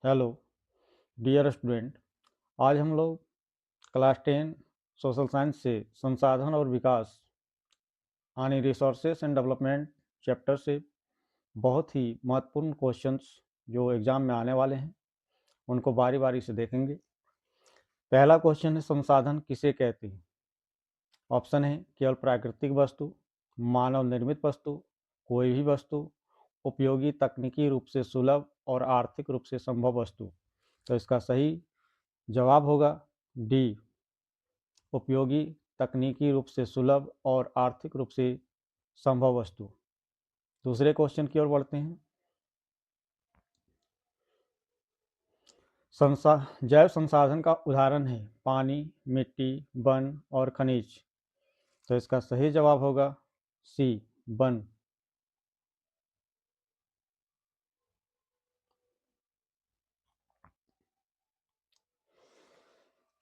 Hello dear student. आज हम लोग क्लास 10 सोशल साइंस से संसाधन और विकास यानी रिसोर्सेस एंड डेवलपमेंट चैप्टर से बहुत ही महत्वपूर्ण क्वेश्चंस जो एग्जाम में आने वाले हैं उनको बारी बारी से देखेंगे। पहला क्वेश्चन है, संसाधन किसे कहते हैं? ऑप्शन है केवल प्राकृतिक वस्तु, मानव निर्मित वस्तु, कोई भी वस्तु, उपयोगी तकनीकी रूप से सुलभ और आर्थिक रूप से संभव वस्तु। तो इसका सही जवाब होगा डी, उपयोगी तकनीकी रूप से सुलभ और आर्थिक रूप से संभव वस्तु। दूसरे क्वेश्चन की ओर बढ़ते हैं। जैव संसाधन का उदाहरण है पानी, मिट्टी, वन और खनिज। तो इसका सही जवाब होगा सी, वन।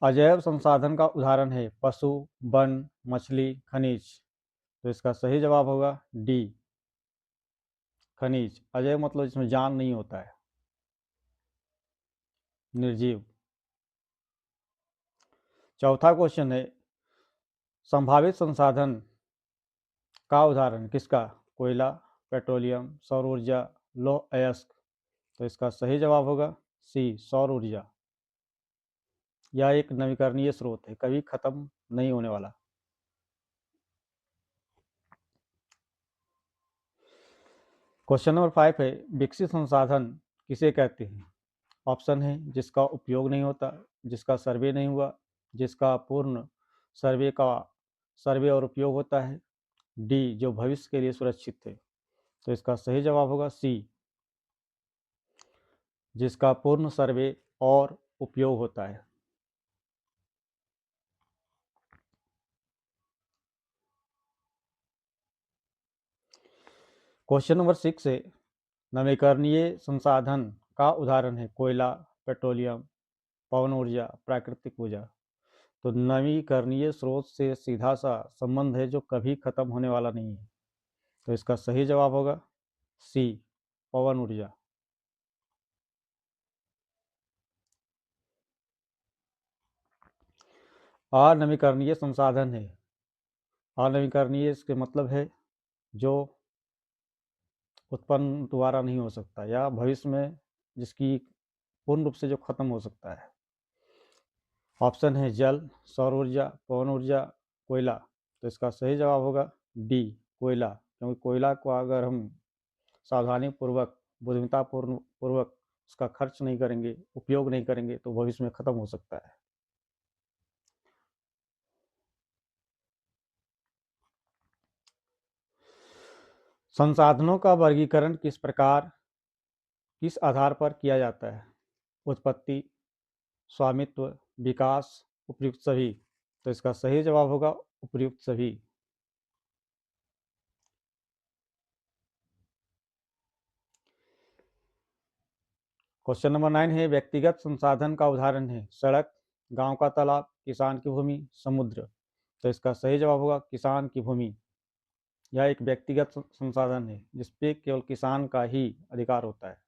अजैव संसाधन का उदाहरण है पशु, वन, मछली, खनिज। तो इसका सही जवाब होगा डी, खनिज। अजैव मतलब जिसमें जान नहीं होता है, निर्जीव। चौथा क्वेश्चन है, संभावित संसाधन का उदाहरण किसका? कोयला, पेट्रोलियम, सौर ऊर्जा, लौह अयस्क। तो इसका सही जवाब होगा सी, सौर ऊर्जा। यह एक नवीकरणीय स्रोत है, कभी खत्म नहीं होने वाला। क्वेश्चन नंबर 5 है, विकसित संसाधन किसे कहते हैं? ऑप्शन है जिसका उपयोग नहीं होता, जिसका सर्वे नहीं हुआ, जिसका पूर्ण सर्वे का सर्वे और उपयोग होता है, डी जो भविष्य के लिए सुरक्षित है। तो इसका सही जवाब होगा सी, जिसका पूर्ण सर्वे और उपयोग होता है। क्वेश्चन नंबर 6 है, नवीकरणीय संसाधन का उदाहरण है कोयला, पेट्रोलियम, पवन ऊर्जा, प्राकृतिक ऊर्जा। तो नवीकरणीय स्रोत से सीधा सा संबंध है जो कभी खत्म होने वाला नहीं है। तो इसका सही जवाब होगा सी, पवन ऊर्जा। अनवीकरणीय संसाधन है, अनवीकरणीय इसके मतलब है जो उत्पन्न दोबारा नहीं हो सकता या भविष्य में जिसकी पूर्ण रूप से जो खत्म हो सकता है। ऑप्शन है जल, सौर ऊर्जा, पवन ऊर्जा, कोयला। तो इसका सही जवाब होगा डी, कोयला। क्योंकि कोयला को अगर हम सावधानी पूर्वक, बुद्धिमत्ता पूर्वक उसका खर्च नहीं करेंगे, उपयोग नहीं करेंगे तो भविष्य में खत्म हो सकता है। संसाधनों का वर्गीकरण किस आधार पर किया जाता है? उत्पत्ति, स्वामित्व, विकास, उपयुक्त सभी। तो इसका सही जवाब होगा उपयुक्त सभी। क्वेश्चन नंबर 9 है, व्यक्तिगत संसाधन का उदाहरण है सड़क, गांव का तालाब, किसान की भूमि, समुद्र। तो इसका सही जवाब होगा किसान की भूमि। यह एक व्यक्तिगत संसाधन है जिसपे केवल किसान का ही अधिकार होता है।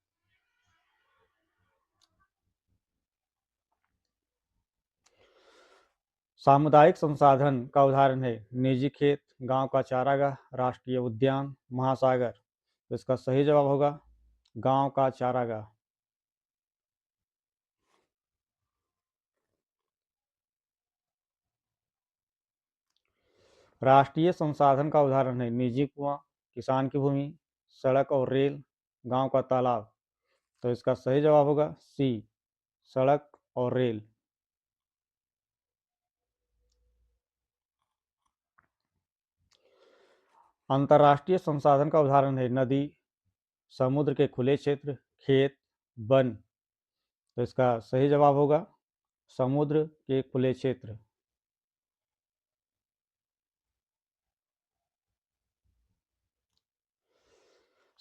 सामुदायिक संसाधन का उदाहरण है निजी खेत, गांव का चारागाह, राष्ट्रीय उद्यान, महासागर। तो इसका सही जवाब होगा गांव का चारागाह। राष्ट्रीय संसाधन का उदाहरण है निजी कुआं, किसान की भूमि, सड़क और रेल, गांव का तालाब। तो इसका सही जवाब होगा सी, सड़क और रेल। अंतर्राष्ट्रीय संसाधन का उदाहरण है नदी, समुद्र के खुले क्षेत्र, खेत, वन। तो इसका सही जवाब होगा समुद्र के खुले क्षेत्र।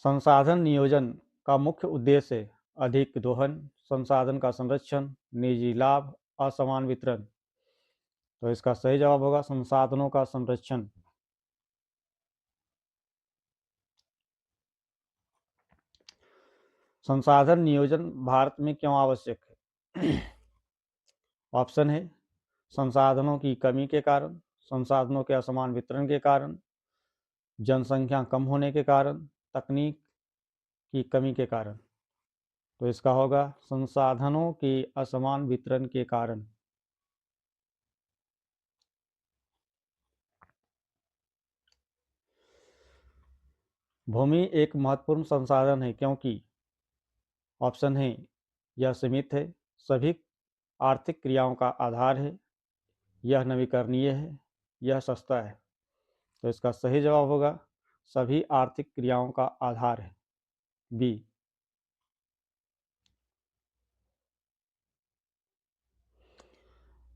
संसाधन नियोजन का मुख्य उद्देश्य है अधिक दोहन, संसाधन का संरक्षण, निजी लाभ, असमान वितरण। तो इसका सही जवाब होगा संसाधनों का संरक्षण। संसाधन नियोजन भारत में क्यों आवश्यक है? ऑप्शन है संसाधनों की कमी के कारण, संसाधनों के असमान वितरण के कारण, जनसंख्या कम होने के कारण, तकनीक की कमी के कारण। तो इसका होगा संसाधनों के असमान वितरण के कारण। भूमि एक महत्वपूर्ण संसाधन है क्योंकि ऑप्शन है यह सीमित है, सभी आर्थिक क्रियाओं का आधार है, यह नवीकरणीय है, यह सस्ता है। तो इसका सही जवाब होगा सभी आर्थिक क्रियाओं का आधार है, बी।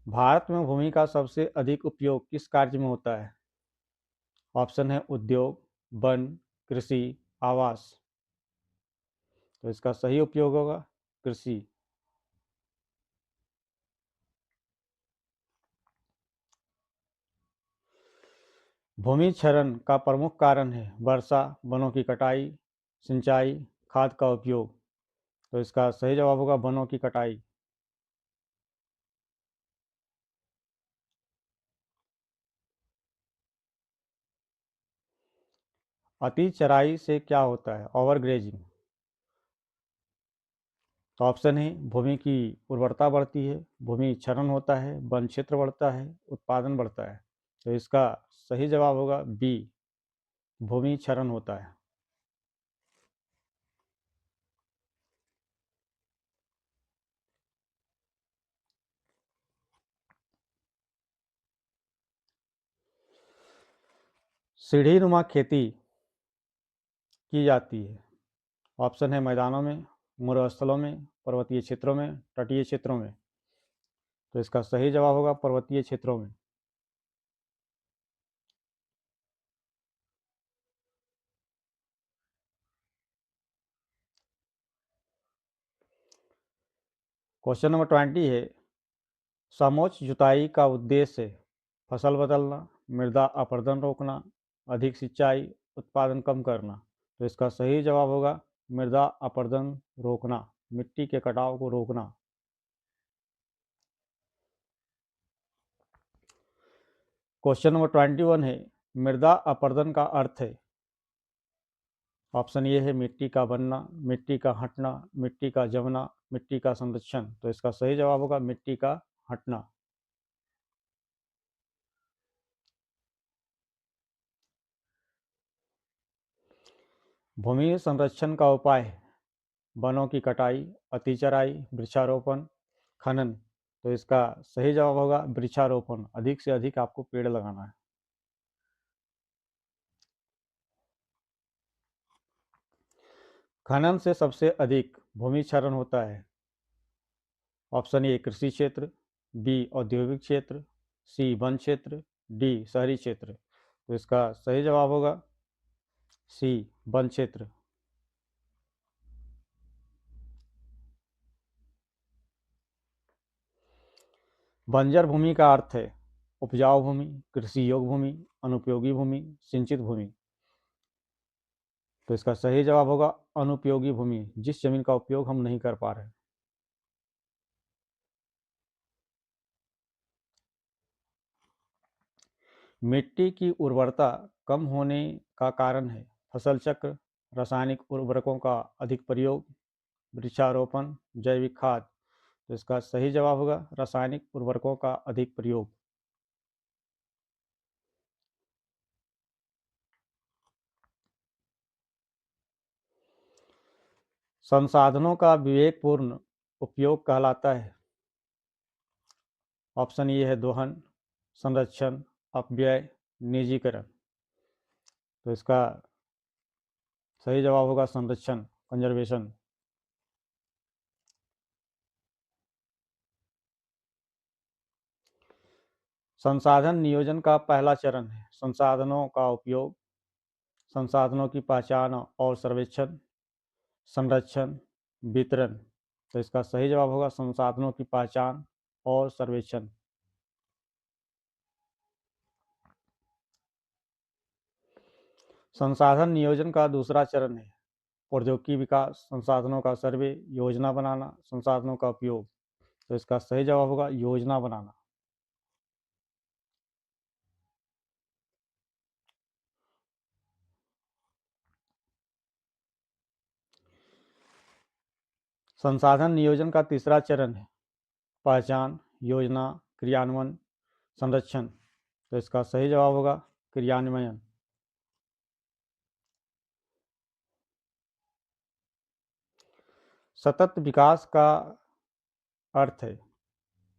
भारत में भूमि का सबसे अधिक उपयोग किस कार्य में होता है? ऑप्शन है उद्योग, वन, कृषि, आवास। तो इसका सही उपयोग होगा कृषि। भूमि क्षरण का प्रमुख कारण है वर्षा, वनों की कटाई, सिंचाई, खाद का उपयोग। तो इसका सही जवाब होगा वनों की कटाई। अति चराई से क्या होता है? ओवरग्रेजिंग। तो ऑप्शन है भूमि की उर्वरता बढ़ती है, भूमि क्षरण होता है, वन क्षेत्र बढ़ता है, उत्पादन बढ़ता है। तो इसका सही जवाब होगा बी, भूमि क्षरण होता है। सीढ़ी नुमा खेती की जाती है। ऑप्शन है मैदानों में, मरुस्थलों में, पर्वतीय क्षेत्रों में, तटीय क्षेत्रों में। तो इसका सही जवाब होगा पर्वतीय क्षेत्रों में। क्वेश्चन नंबर 20 है समोच्च जुताई का उद्देश्य है फसल बदलना, मृदा अपरदन रोकना, अधिक सिंचाई, उत्पादन कम करना। तो इसका सही जवाब होगा मृदा अपरदन रोकना, मिट्टी के कटाव को रोकना। क्वेश्चन नंबर 21 है मृदा अपरदन का अर्थ है। ऑप्शन ये है मिट्टी का बनना, मिट्टी का हटना, मिट्टी का जमना, मिट्टी का संरक्षण। तो इसका सही जवाब होगा मिट्टी का हटना। भूमि संरक्षण का उपाय है वनों की कटाई, अतिचराई, वृक्षारोपण, खनन। तो इसका सही जवाब होगा वृक्षारोपण, अधिक से अधिक आपको पेड़ लगाना है। खनन से सबसे अधिक भूमि क्षरण होता है। ऑप्शन ए कृषि क्षेत्र, बी औद्योगिक क्षेत्र, सी वन क्षेत्र, डी शहरी क्षेत्र। तो इसका सही जवाब होगा सी वन क्षेत्र। बंजर भूमि का अर्थ है उपजाऊ भूमि, कृषि योग्य भूमि, अनुपयोगी भूमि, सिंचित भूमि। तो इसका सही जवाब होगा अनुपयोगी भूमि, जिस जमीन का उपयोग हम नहीं कर पा रहे। मिट्टी की उर्वरता कम होने का कारण है फसल चक्र, रासायनिक उर्वरकों का अधिक प्रयोग, वृक्षारोपण, जैविक खाद। तो इसका सही जवाब होगा रासायनिक उर्वरकों का अधिक प्रयोग। संसाधनों का विवेकपूर्ण उपयोग कहलाता है। ऑप्शन ये है दोहन, संरक्षण, अपव्यय, निजीकरण। तो इसका सही जवाब होगा संरक्षण, कंजर्वेशन। संसाधन नियोजन का पहला चरण है संसाधनों का उपयोग, संसाधनों की पहचान और सर्वेक्षण, संरक्षण, वितरण। तो इसका सही जवाब होगा संसाधनों की पहचान और सर्वेक्षण। संसाधन नियोजन का दूसरा चरण है प्रौद्योगिकी विकास, संसाधनों का सर्वे, योजना बनाना, संसाधनों का उपयोग। तो इसका सही जवाब होगा योजना बनाना। संसाधन नियोजन का तीसरा चरण है पहचान, योजना, क्रियान्वयन, संरक्षण। तो इसका सही जवाब होगा क्रियान्वयन। सतत विकास का अर्थ है,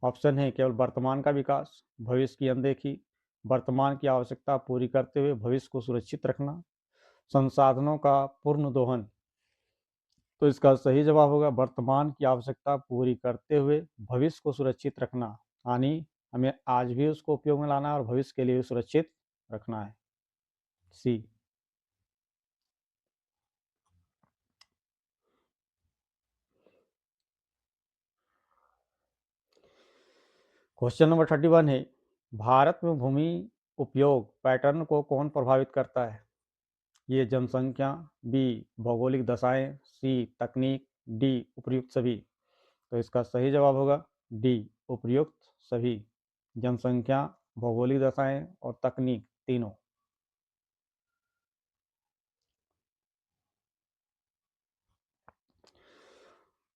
ऑप्शन है केवल वर्तमान का विकास, भविष्य की अनदेखी, वर्तमान की आवश्यकता पूरी करते हुए भविष्य को सुरक्षित रखना, संसाधनों का पूर्ण दोहन। तो इसका सही जवाब होगा वर्तमान की आवश्यकता पूरी करते हुए भविष्य को सुरक्षित रखना, यानी हमें आज भी उसको उपयोग में लाना है और भविष्य के लिए भी सुरक्षित रखना है। सी। क्वेश्चन नंबर 31 है भारत में भूमि उपयोग पैटर्न को कौन प्रभावित करता है? ये जनसंख्या, बी भौगोलिक दशाएं, सी तकनीक, डी उपर्युक्त सभी। तो इसका सही जवाब होगा डी उपर्युक्त सभी। जनसंख्या, भौगोलिक दशाएं और तकनीक तीनों।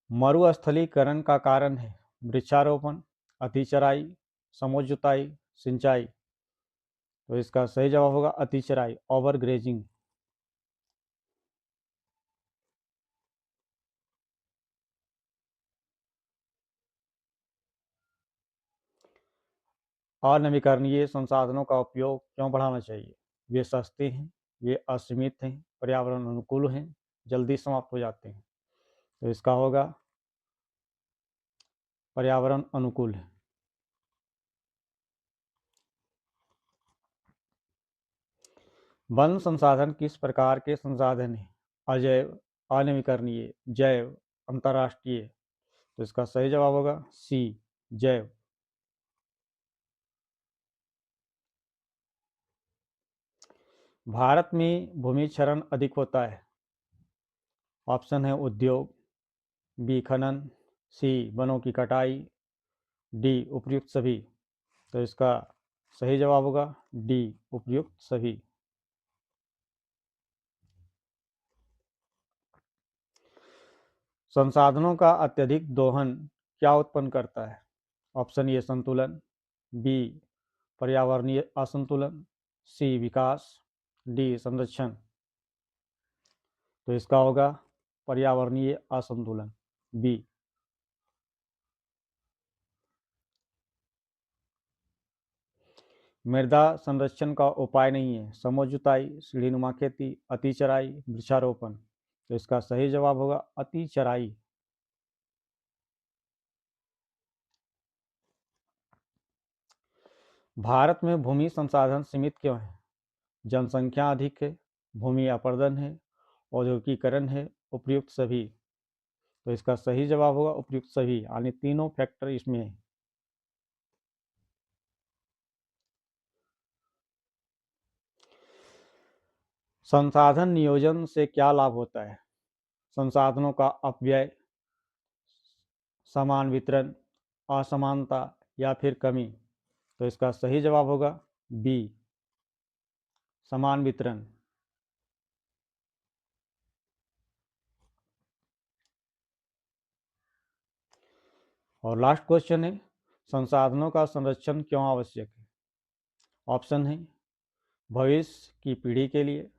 मरुस्थलीकरण का कारण है वृक्षारोपण, अतिचराई, समोच्चताई, सिंचाई। तो इसका सही जवाब होगा अतिचराई, ओवर ग्रेजिंग। अनवीकरणीय संसाधनों का उपयोग क्यों बढ़ाना चाहिए? वे सस्ते हैं, वे असीमित हैं, पर्यावरण अनुकूल हैं, जल्दी समाप्त हो जाते हैं। तो इसका होगा पर्यावरण अनुकूल है। वन संसाधन किस प्रकार के संसाधन हैं? अजैव, अनवीकरणीय, जैव, अंतर्राष्ट्रीय। तो इसका सही जवाब होगा सी जैव। भारत में भूमि क्षरण अधिक होता है। ऑप्शन है उद्योग, बी खनन, सी वनों की कटाई, डी उपर्युक्त सभी। तो इसका सही जवाब होगा डी उपर्युक्त सभी। संसाधनों का अत्यधिक दोहन क्या उत्पन्न करता है? ऑप्शन ए संतुलन, बी पर्यावरणीय असंतुलन, सी विकास, डी संरक्षण। तो इसका होगा पर्यावरणीय असंतुलन, बी। मृदा संरक्षण का उपाय नहीं है समोच्चताई, सीढ़ीनुमा खेती, अतिचराई, वृक्षारोपण। तो इसका सही जवाब होगा अतिचराई। भारत में भूमि संसाधन सीमित क्यों है? जनसंख्या अधिक है, भूमि अपर्दन है, औद्योगिकीकरण है, उपयुक्त सभी। तो इसका सही जवाब होगा उपयुक्त सभी, यानी तीनों फैक्टर इसमें है। संसाधन नियोजन से क्या लाभ होता है? संसाधनों का अपव्यय, समान वितरण, असमानता या फिर कमी। तो इसका सही जवाब होगा बी समान वितरण। और लास्ट क्वेश्चन है संसाधनों का संरक्षण क्यों आवश्यक है? ऑप्शन है भविष्य की पीढ़ी के लिए,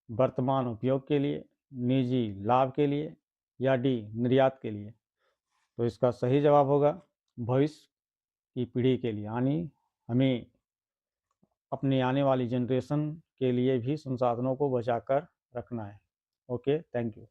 वर्तमान उपयोग के लिए, निजी लाभ के लिए, या डी निर्यात के लिए। तो इसका सही जवाब होगा भविष्य की पीढ़ी के लिए, यानी हमें अपने आने वाली जनरेशन के लिए भी संसाधनों को बचाकर रखना है। Okay, thank you.